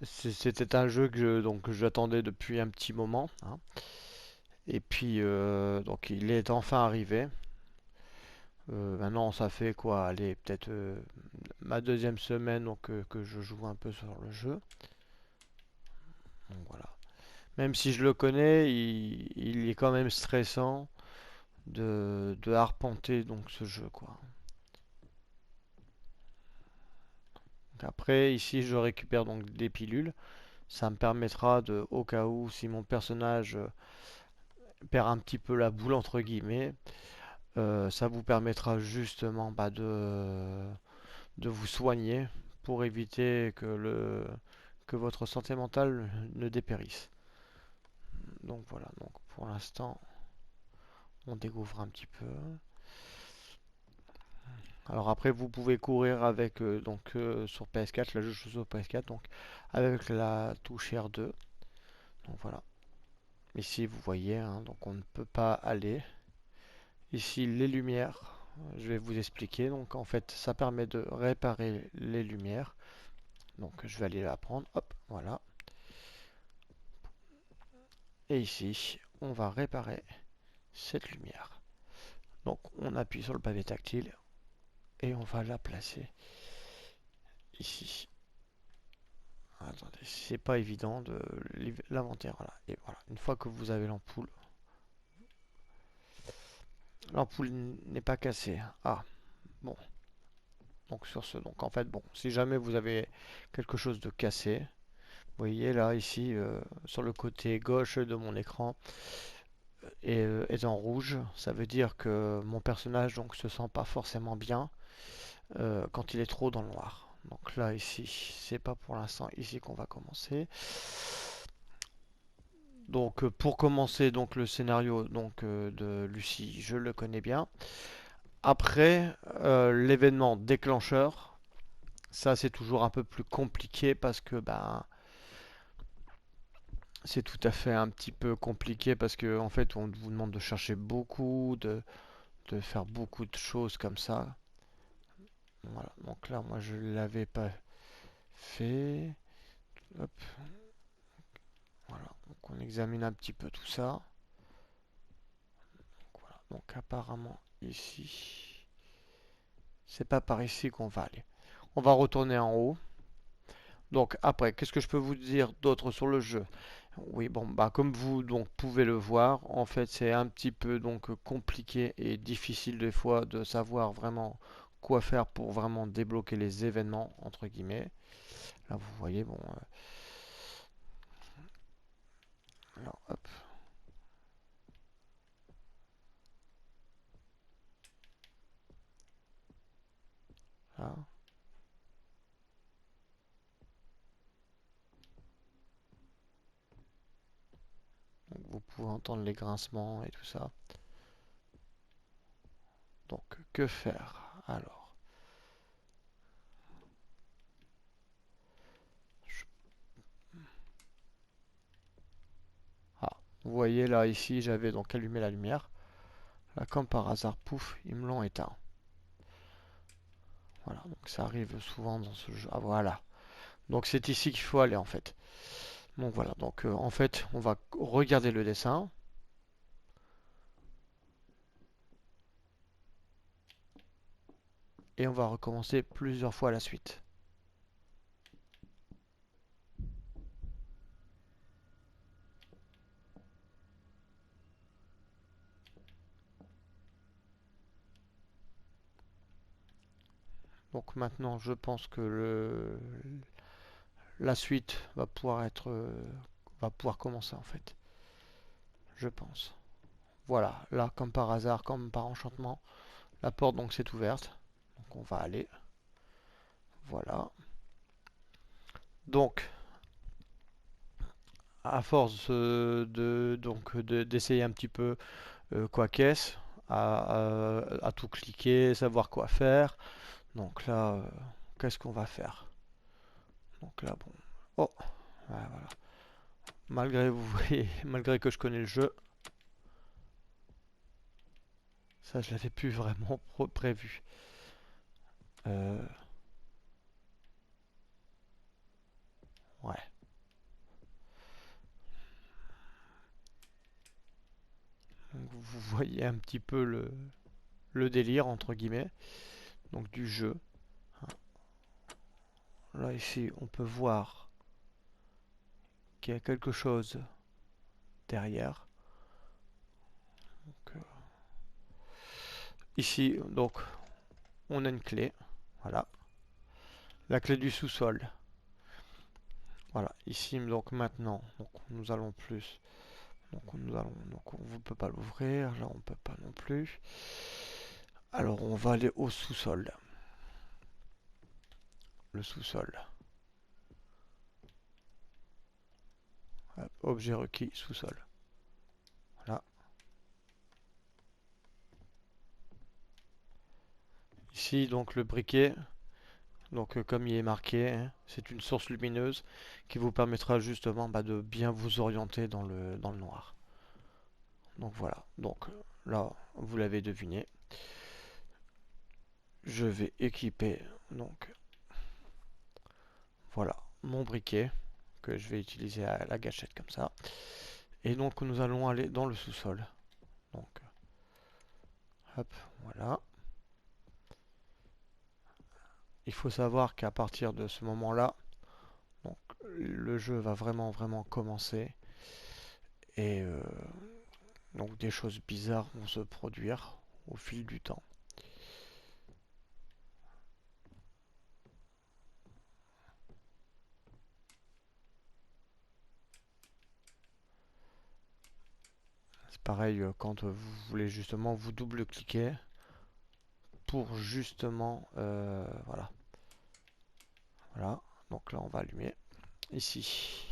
C'était un jeu que j'attendais depuis un petit moment, hein. Et puis donc il est enfin arrivé. Maintenant ça fait quoi? Allez, peut-être ma deuxième semaine donc, que je joue un peu sur le jeu. Donc voilà. Même si je le connais, il est quand même stressant de arpenter donc ce jeu quoi. Donc après ici je récupère donc des pilules. Ça me permettra de, au cas où si mon personnage perd un petit peu la boule entre guillemets, ça vous permettra justement bah, de vous soigner pour éviter que votre santé mentale ne dépérisse. Donc voilà, donc pour l'instant, on découvre un petit peu. Alors après, vous pouvez courir avec donc sur PS4, là je joue sur PS4, donc avec la touche R2. Donc voilà. Ici, vous voyez, hein, donc on ne peut pas aller. Ici, les lumières. Je vais vous expliquer. Donc en fait, ça permet de réparer les lumières. Donc je vais aller la prendre. Hop, voilà. Et ici, on va réparer cette lumière. Donc on appuie sur le pavé tactile et on va la placer ici. Attendez, c'est pas évident de l'inventaire. Voilà. Et voilà, une fois que vous avez l'ampoule n'est pas cassée. Ah, bon. Donc sur ce, donc en fait, bon, si jamais vous avez quelque chose de cassé, vous voyez là, ici, sur le côté gauche de mon écran, est en rouge. Ça veut dire que mon personnage donc se sent pas forcément bien quand il est trop dans le noir. Donc là, ici, c'est pas pour l'instant ici qu'on va commencer. Donc pour commencer donc le scénario donc de Lucie, je le connais bien. Après l'événement déclencheur, ça c'est toujours un peu plus compliqué parce que ben c'est tout à fait un petit peu compliqué parce que en fait on vous demande de chercher beaucoup, de faire beaucoup de choses comme ça. Voilà, donc là moi je l'avais pas fait. Hop, voilà, donc on examine un petit peu tout ça. Donc, voilà. Donc apparemment ici, c'est pas par ici qu'on va aller. On va retourner en haut. Donc après, qu'est-ce que je peux vous dire d'autre sur le jeu? Oui, bon, bah comme vous donc pouvez le voir, en fait c'est un petit peu donc compliqué et difficile des fois de savoir vraiment quoi faire pour vraiment débloquer les événements entre guillemets. Là vous voyez, bon, alors hop, là. Donc, vous pouvez entendre les grincements et tout ça. Donc que faire? Alors, je- ah, vous voyez là ici j'avais donc allumé la lumière. Là comme par hasard, pouf, ils me l'ont éteint. Voilà, donc ça arrive souvent dans ce jeu. Ah voilà. Donc c'est ici qu'il faut aller en fait. Donc voilà, donc en fait on va regarder le dessin. Et on va recommencer plusieurs fois la suite. Donc maintenant je pense que la suite va pouvoir être va pouvoir commencer en fait. Je pense. Voilà, là comme par hasard, comme par enchantement, la porte donc s'est ouverte. Donc on va aller. Voilà. Donc à force d'essayer un petit peu quoi qu'est-ce, à tout cliquer, savoir quoi faire. Donc là, qu'est-ce qu'on va faire? Donc là, bon. Oh, ouais, voilà. Malgré, vous voyez, malgré que je connais le jeu, ça je l'avais plus vraiment prévu. Euh, ouais. vous voyez un petit peu le délire entre guillemets, donc du jeu. Là ici on peut voir qu'il y a quelque chose derrière. Donc, ici donc on a une clé, voilà, la clé du sous-sol. Voilà, ici donc maintenant, donc nous allons plus, donc on ne peut pas l'ouvrir, là on peut pas non plus. Alors on va aller au sous-sol, le sous-sol. Objet requis, sous-sol. Voilà. Ici donc le briquet, donc comme il est marqué, hein, c'est une source lumineuse qui vous permettra justement de bien vous orienter dans le noir. Donc voilà, donc là vous l'avez deviné. Je vais équiper donc voilà mon briquet que je vais utiliser à la gâchette comme ça. Et donc nous allons aller dans le sous-sol. Donc hop, voilà. Il faut savoir qu'à partir de ce moment-là, donc le jeu va vraiment commencer et donc des choses bizarres vont se produire au fil du temps. C'est pareil quand vous voulez justement vous double-cliquer pour justement voilà. Voilà, donc là on va allumer ici.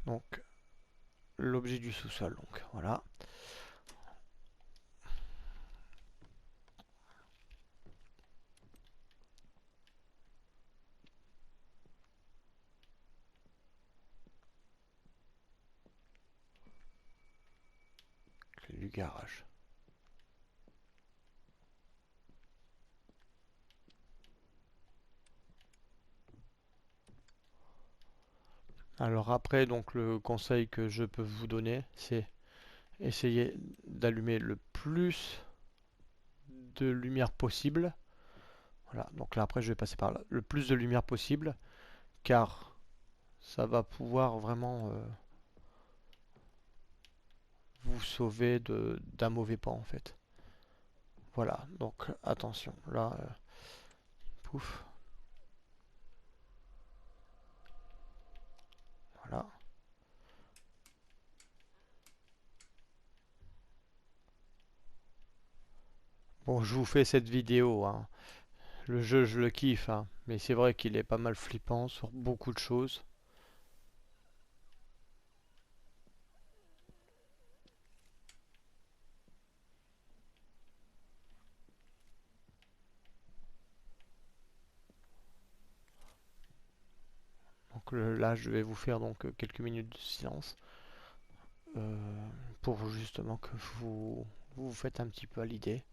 Donc l'objet du sous-sol, donc voilà. Clé du garage. Alors après, donc le conseil que je peux vous donner, c'est essayer d'allumer le plus de lumière possible. Voilà, donc là après je vais passer par là. Le plus de lumière possible, car ça va pouvoir vraiment vous sauver d'un mauvais pas en fait. Voilà, donc attention, là, pouf, voilà. Bon, je vous fais cette vidéo, hein. Le jeu, je le kiffe, hein, mais c'est vrai qu'il est pas mal flippant sur beaucoup de choses. Donc là, je vais vous faire donc quelques minutes de silence pour justement que vous faites un petit peu à l'idée.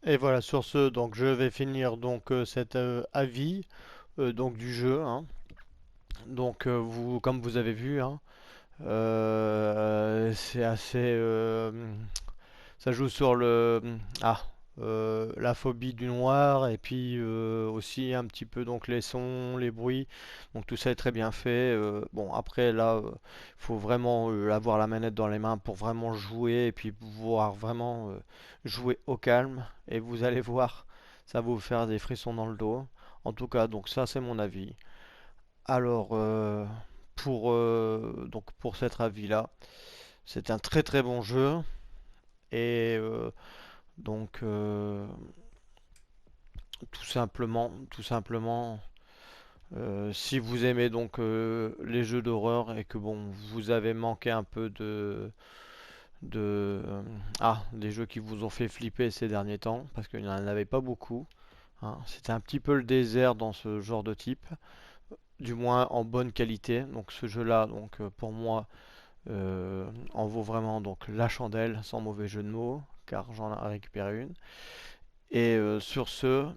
Et voilà, sur ce, donc je vais finir donc cet avis donc du jeu, hein. Donc vous, comme vous avez vu, hein, c'est assez, ça joue sur ah, la phobie du noir et puis aussi un petit peu donc les sons, les bruits. Donc tout ça est très bien fait. Bon après là, il faut vraiment avoir la manette dans les mains pour vraiment jouer et puis pouvoir vraiment jouer au calme. Et vous allez voir, ça va vous faire des frissons dans le dos. En tout cas, donc ça c'est mon avis. Alors donc pour cet avis-là, c'est un très très bon jeu et donc tout simplement, si vous aimez donc les jeux d'horreur et que bon, vous avez manqué un peu des jeux qui vous ont fait flipper ces derniers temps, parce qu'il n'y en avait pas beaucoup, hein. C'était un petit peu le désert dans ce genre de type, du moins en bonne qualité. Donc ce jeu-là, donc pour moi, en vaut vraiment donc la chandelle, sans mauvais jeu de mots, car j'en ai récupéré une. Et sur ce,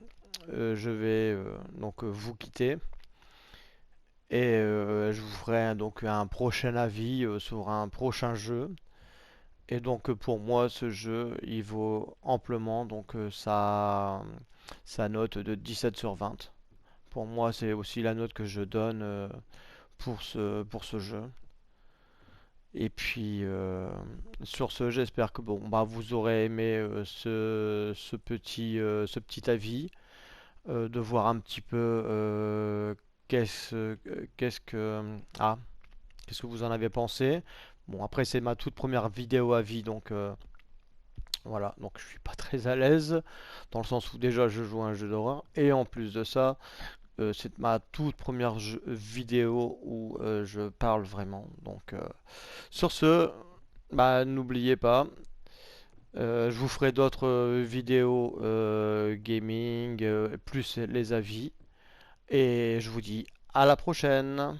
je vais donc vous quitter et je vous ferai donc un prochain avis sur un prochain jeu. Et donc pour moi, ce jeu, il vaut amplement donc sa note de 17 sur 20. Pour moi, c'est aussi la note que je donne pour ce jeu. Et puis sur ce, j'espère que bon, bah, vous aurez aimé ce petit avis. De voir un petit peu qu'est-ce que ah qu'est-ce que vous en avez pensé. Bon après c'est ma toute première vidéo à vie donc voilà donc je suis pas très à l'aise dans le sens où déjà je joue à un jeu d'horreur et en plus de ça c'est ma toute première vidéo où je parle vraiment donc sur ce bah n'oubliez pas je vous ferai d'autres vidéos gaming plus les avis. Et je vous dis à la prochaine.